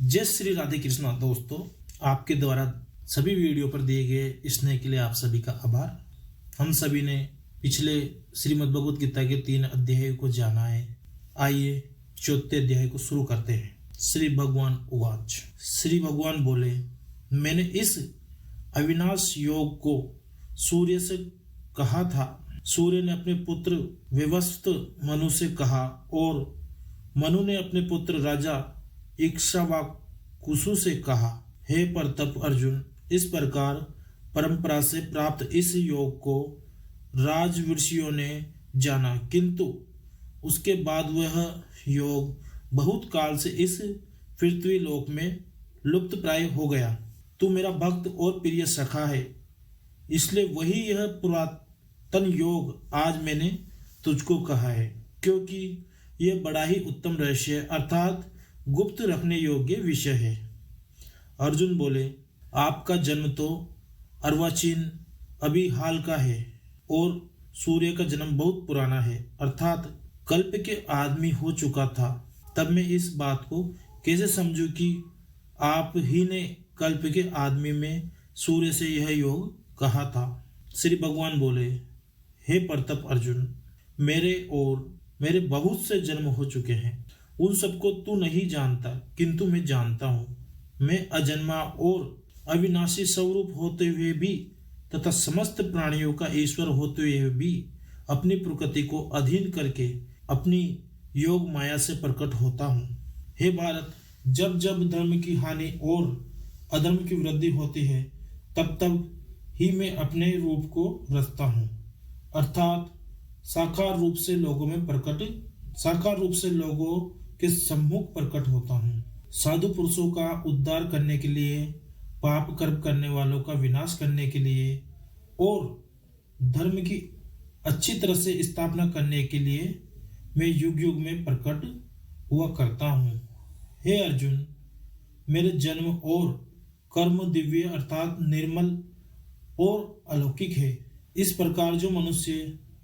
जय श्री राधे कृष्णा। दोस्तों, आपके द्वारा सभी वीडियो पर दिए गए स्नेह के लिए आप सभी का आभार। हम सभी ने पिछले श्रीमद् भगवद गीता के 3 अध्याय को जाना है। आइए चौथे अध्याय को शुरू करते हैं। श्री भगवान उवाच। श्री भगवान बोले, मैंने इस अविनाश योग को सूर्य से कहा था। सूर्य ने अपने पुत्र विवस्वत मनु से कहा और मनु ने अपने पुत्र राजा इक्ष्वाकुसु से कहा। हे प्रताप अर्जुन, इस प्रकार परंपरा से प्राप्त इस योग को राजऋषियों ने जाना, किंतु उसके बाद वह योग बहुत काल से इस पृथ्वी लोक में लुप्त प्राय हो गया। तू मेरा भक्त और प्रिय सखा है, इसलिए वही यह पुरातन योग आज मैंने तुझको कहा है, क्योंकि यह बड़ा ही उत्तम रहस्य अर्थात गुप्त रखने योग्य विषय है। अर्जुन बोले, आपका जन्म तो अर्वाचीन अभी हाल का है और सूर्य का जन्म बहुत पुराना है, अर्थात कल्प के आदमी हो चुका था। तब मैं इस बात को कैसे समझूं कि आप ही ने कल्प के आदमी में सूर्य से यह योग कहा था। श्री भगवान बोले, हे प्रताप अर्जुन, मेरे बहुत से जन्म हो चुके हैं, उन सबको तू नहीं जानता, किंतु मैं जानता हूँ। मैं अजन्मा और अविनाशी स्वरूप होते हुए भी तथा समस्त प्राणियों का ईश्वर होते हुए भी अपनी प्रकृति को अधीन करके अपनी योग माया से प्रकट होता हूँ। हे भारत, जब जब धर्म की हानि और अधर्म की वृद्धि होती है, तब तब ही मैं अपने रूप को रचता हूँ, अर्थात साकार रूप से लोगों के सम्मुख प्रकट होता हूँ। साधु पुरुषों का उद्धार करने के लिए, पाप कर्म करने वालों का विनाश करने के लिए और धर्म की अच्छी तरह से स्थापना करने के लिए मैं युग युग में प्रकट हुआ करता हूँ। हे अर्जुन, मेरे जन्म और कर्म दिव्य अर्थात निर्मल और अलौकिक है। इस प्रकार जो मनुष्य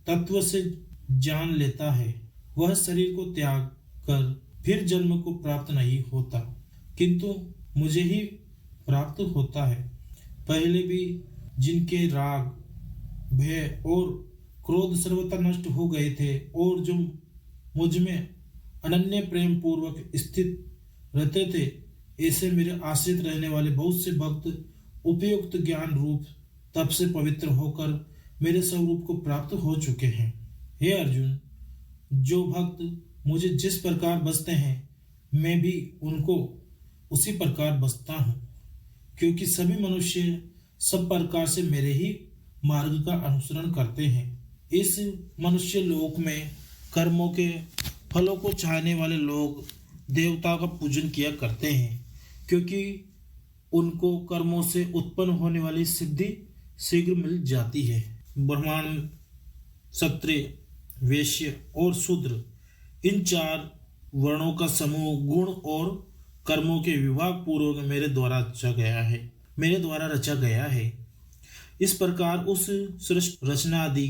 तत्व से जान लेता है, वह शरीर को त्याग कर फिर जन्म को प्राप्त नहीं होता, किंतु मुझे ही प्राप्त होता है। पहले भी जिनके राग, भय और क्रोध सर्वथा नष्ट हो गए थे और जो मुझ में अनन्य प्रेम पूर्वक स्थित रहते थे, ऐसे मेरे आश्रित रहने वाले बहुत से भक्त उपयुक्त ज्ञान रूप तप से पवित्र होकर मेरे स्वरूप को प्राप्त हो चुके हैं। हे अर्जुन, जो भक्त मुझे जिस प्रकार बसते हैं, मैं भी उनको उसी प्रकार बसता हूँ, क्योंकि सभी मनुष्य सब प्रकार से मेरे ही मार्ग का अनुसरण करते हैं। इस मनुष्य लोक में कर्मों के फलों को चाहने वाले लोग देवता का पूजन किया करते हैं, क्योंकि उनको कर्मों से उत्पन्न होने वाली सिद्धि शीघ्र मिल जाती है। ब्राह्मण, क्षत्रिय, वैश्य और शूद्र, इन 4 वर्णों का समूह गुण और कर्मों के विभाग पूर्वक मेरे द्वारा रचा गया है। इस प्रकार उस सृष्टि रचना आदि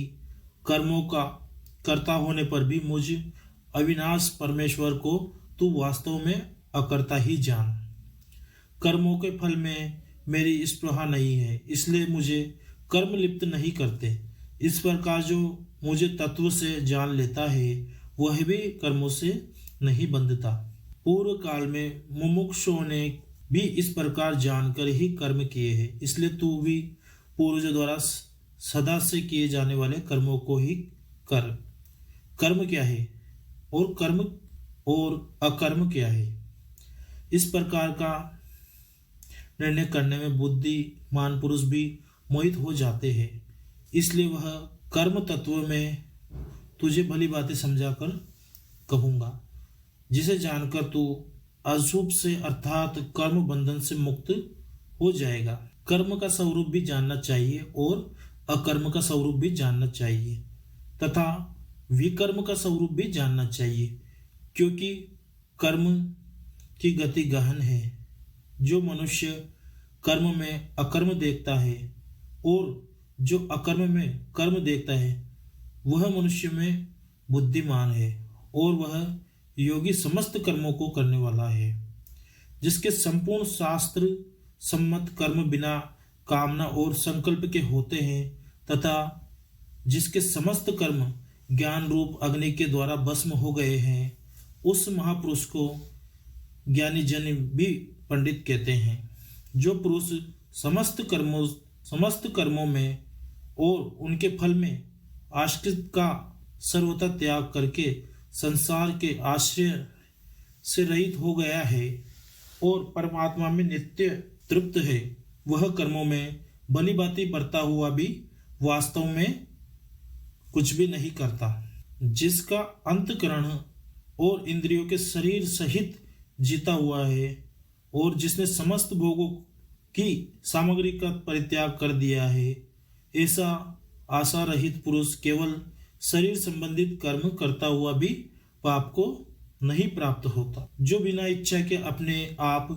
कर्मों का कर्ता होने पर भी मुझ अविनाश परमेश्वर को तू वास्तव में अकर्ता ही जान। कर्मों के फल में मेरी स्पृहा नहीं है, इसलिए मुझे कर्म लिप्त नहीं करते। इस प्रकार जो मुझे तत्व से जान लेता है, वह भी कर्मों से नहीं बंधता। पूर्व काल में मुमुक्षुओं ने भी इस प्रकार जानकर ही कर्म किए हैं, इसलिए तू भी पूर्वजों द्वारा सदा से किए जाने वाले कर्मों को ही कर। कर्म क्या है और अकर्म क्या है, इस प्रकार का निर्णय करने में बुद्धिमान पुरुष भी मोहित हो जाते हैं। इसलिए वह कर्म तत्व में तुझे भली बातें समझाकर कहूँगा, जिसे जानकर तू अशुभ से अर्थात कर्म बंधन से मुक्त हो जाएगा। कर्म का स्वरूप भी जानना चाहिए और अकर्म का स्वरूप भी जानना चाहिए तथा विकर्म का स्वरूप भी जानना चाहिए, क्योंकि कर्म की गति गहन है। जो मनुष्य कर्म में अकर्म देखता है और जो अकर्म में कर्म देखता है, वह मनुष्य में बुद्धिमान है और वह योगी समस्त कर्मों को करने वाला है। जिसके संपूर्ण शास्त्र सम्मत कर्म बिना कामना और संकल्प के होते हैं तथा जिसके समस्त कर्म ज्ञान रूप अग्नि के द्वारा भस्म हो गए हैं, उस महापुरुष को ज्ञानी जन भी पंडित कहते हैं। जो पुरुष समस्त कर्मों में और उनके फल में आश्रित का सर्वथा त्याग करके संसार के आश्रय से रहित हो गया है और परमात्मा में नित्य तृप्त है, वह कर्मों में भली भांति बरता हुआ भी वास्तव में कुछ भी नहीं करता। जिसका अंतकरण और इंद्रियों के शरीर सहित जीता हुआ है और जिसने समस्त भोगों की सामग्री का परित्याग कर दिया है, ऐसा आशा रहित पुरुष केवल शरीर संबंधित कर्म करता हुआ भी पाप को नहीं प्राप्त होता। जो बिना इच्छा के अपने आप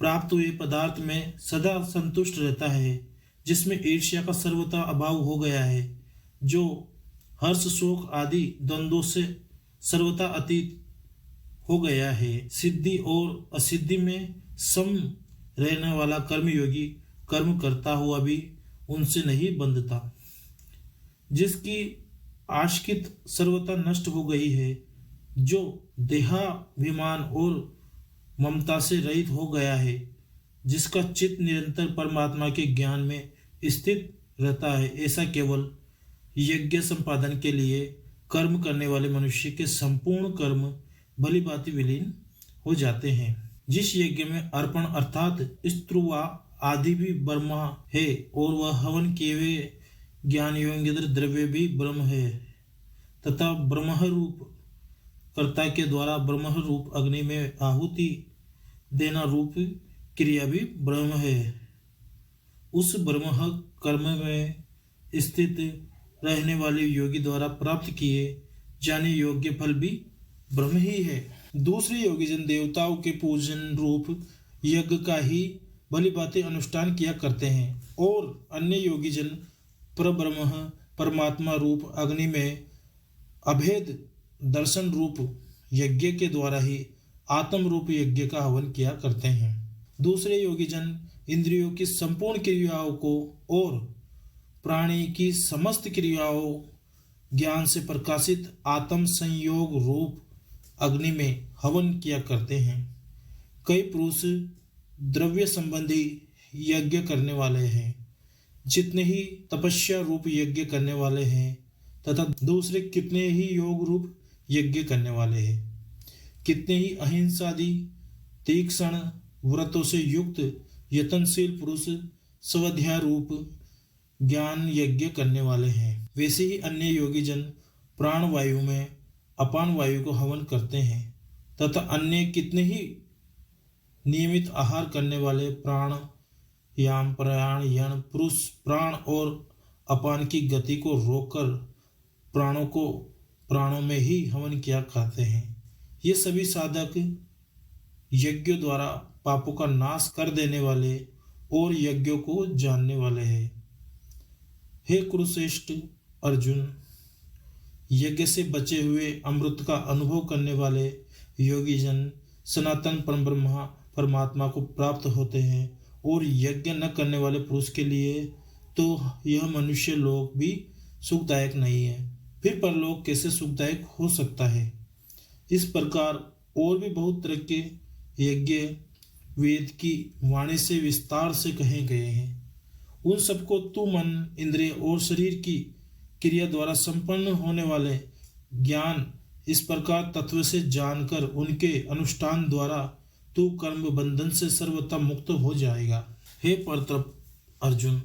प्राप्त हुए पदार्थ में सदा संतुष्ट रहता है, जिसमें ईर्ष्या का सर्वथा अभाव हो गया है, जो हर्ष शोक आदि द्वंद्वों से सर्वथा अतीत हो गया है, सिद्धि और असिद्धि में सम रहने वाला कर्मयोगी कर्म करता हुआ भी उनसे नहीं बंधता। जिसकी आश्कित सर्वथा नष्ट हो गई है, जो देहाभिमान और ममता से रहित हो गया है, जिसका चित्त निरंतर परमात्मा के ज्ञान में स्थित रहता है, ऐसा केवल यज्ञ संपादन के लिए कर्म करने वाले मनुष्य के संपूर्ण कर्म भली भांति विलीन हो जाते हैं। जिस यज्ञ में अर्पण अर्थात स्त्रुवा आदि भी ब्रह्म है और वह हवन किए हुए ज्ञान योग्य द्रव्य भी ब्रह्म है तथा ब्रह्म रूप कर्ता के द्वारा ब्रह्म रूप अग्नि में आहुति देना रूप क्रिया भी ब्रह्म है, उस ब्रह्म कर्म में स्थित रहने वाले योगी द्वारा प्राप्त किए जाने योग्य फल भी ब्रह्म ही है। दूसरे योगी जन देवताओं के पूजन रूप यज्ञ का ही भली भांति अनुष्ठान किया करते हैं और अन्य योगी जन परब्रह्म परमात्मा रूप अग्नि में अभेद दर्शन रूप यज्ञ के द्वारा ही आत्म रूप यज्ञ का हवन किया करते हैं। दूसरे योगी जन इंद्रियों की संपूर्ण क्रियाओं को और प्राणी की समस्त क्रियाओं ज्ञान से प्रकाशित आत्म संयोग रूप अग्नि में हवन किया करते हैं। कई पुरुष द्रव्य संबंधी यज्ञ करने वाले हैं, जितने ही तपस्या रूप यज्ञ करने वाले हैं तथा दूसरे कितने ही योग रूप यज्ञ करने वाले हैं। कितने ही अहिंसादि तीक्ष्ण व्रतों से युक्त यतनशील पुरुष स्वाध्याय रूप ज्ञान यज्ञ करने वाले हैं। वैसे ही अन्य योगी जन प्राण वायु में अपान वायु को हवन करते हैं तथा अन्य कितने ही नियमित आहार करने वाले प्राण याम प्रयाण यण पुरुष प्राण और अपान की गति को रोककर प्राणों में ही हवन किया करते हैं। ये सभी साधक यज्ञों द्वारा पापों का नाश कर देने वाले और यज्ञों को जानने वाले हैं। हे कुरुश्रेष्ठ अर्जुन, यज्ञ से बचे हुए अमृत का अनुभव करने वाले योगी जन सनातन परब्रह्म परमात्मा को प्राप्त होते हैं और यज्ञ न करने वाले पुरुष के लिए तो यह मनुष्य लोक भी सुखदायक नहीं है, फिर परलोक कैसे सुखदायक हो सकता है। इस प्रकार और भी बहुत तरह के यज्ञ वेद की वाणी से विस्तार से कहे गए हैं। उन सबको तू मन इंद्रिय और शरीर की क्रिया द्वारा संपन्न होने वाले ज्ञान इस प्रकार तत्व से जानकर उनके अनुष्ठान द्वारा तू कर्म बंधन से सर्वथा मुक्त हो जाएगा। हे परतप अर्जुन,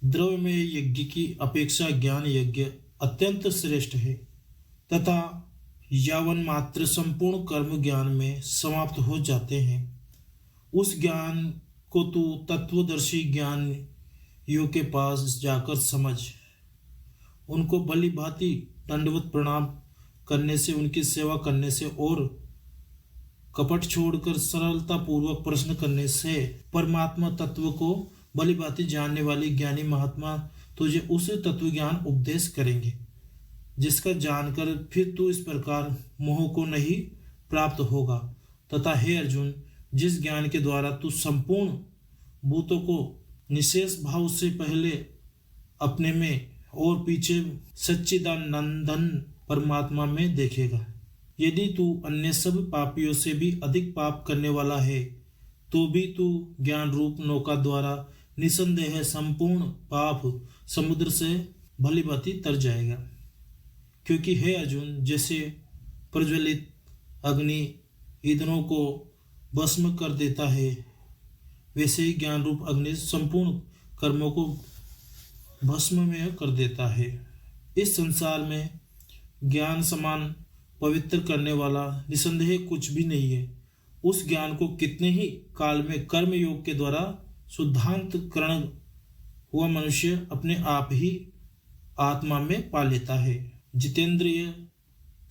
द्रव्य में यज्ञ की अपेक्षा ज्ञान यज्ञ अत्यंत श्रेष्ठ है तथा यावन मात्र संपूर्ण कर्म ज्ञान में समाप्त हो जाते हैं। उस ज्ञान को तू तत्वदर्शी ज्ञान योग के पास जाकर समझ। उनको भली भांति दंडवत प्रणाम करने से, उनकी सेवा करने से और कपट छोड़कर सरलता पूर्वक प्रश्न करने से परमात्मा तत्व को भली भांति जानने वाले ज्ञानी महात्मा तुझे उस तत्व ज्ञान उपदेश करेंगे, जिसका जानकर फिर तू इस प्रकार मोह को नहीं प्राप्त होगा। तथा हे अर्जुन, जिस ज्ञान के द्वारा तू संपूर्ण भूतों को निशेष भाव से पहले अपने में और पीछे सच्चिदानंदन परमात्मा में देखेगा। यदि तू अन्य सब पापियों से भी अधिक पाप करने वाला है तो भी तू ज्ञान रूप नौका द्वारा निसंदेह संपूर्ण पाप समुद्र से भली भांति तर जाएगा। क्योंकि हे अर्जुन, जैसे प्रज्वलित अग्नि ईंधनों को भस्म कर देता है, वैसे ही ज्ञान रूप अग्नि संपूर्ण कर्मों को भस्म में कर देता है। इस संसार में ज्ञान समान पवित्र करने वाला निसंदेह कुछ भी नहीं है। उस ज्ञान को कितने ही काल में कर्म योग के द्वारा शुद्धांतकरण हुआ मनुष्य अपने आप ही आत्मा में पा लेता है। जितेंद्रिय,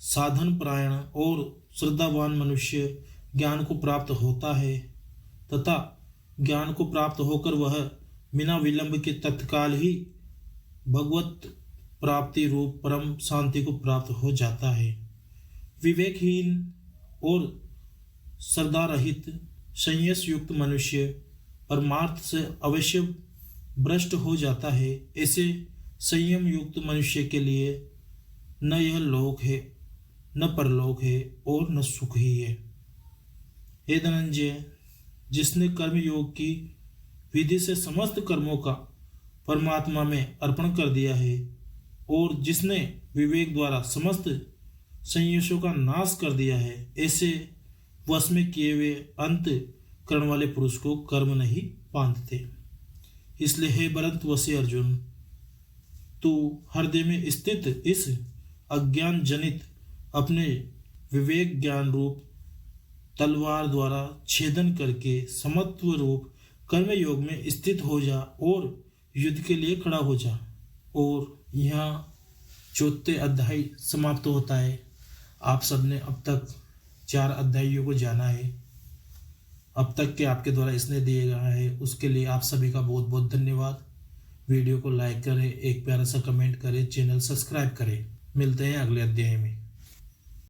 साधन परायण और श्रद्धावान मनुष्य ज्ञान को प्राप्त होता है तथा ज्ञान को प्राप्त होकर वह बिना विलंब के तत्काल ही भगवत प्राप्ति रूप परम शांति को प्राप्त हो जाता है। विवेकहीन और श्रद्धा रहित संयस युक्त मनुष्य परमार्थ से अवश्य भ्रष्ट हो जाता है। ऐसे संयम युक्त मनुष्य के लिए न यह लोक है, न परलोक है और न सुख ही है। हे धनंजय, जिसने कर्म योग की विधि से समस्त कर्मों का परमात्मा में अर्पण कर दिया है और जिसने विवेक द्वारा समस्त संयमों का नाश कर दिया है, ऐसे वश में किए हुए अंत करण वाले पुरुष को कर्म नहीं बांधते। इसलिए हे भरत वशी अर्जुन, तू हृदय में स्थित इस अज्ञान जनित अपने विवेक ज्ञान रूप तलवार द्वारा छेदन करके समत्व रूप कर्म योग में स्थित हो जा और युद्ध के लिए खड़ा हो जा। और यहाँ 4 अध्याय समाप्त होता है। आप सबने अब तक 4 अध्यायों को जाना है। अब तक के आपके द्वारा इसने दिए गया है, उसके लिए आप सभी का बहुत बहुत धन्यवाद। वीडियो को लाइक करें, एक प्यारा सा कमेंट करें, चैनल सब्सक्राइब करें। मिलते हैं अगले अध्याय में।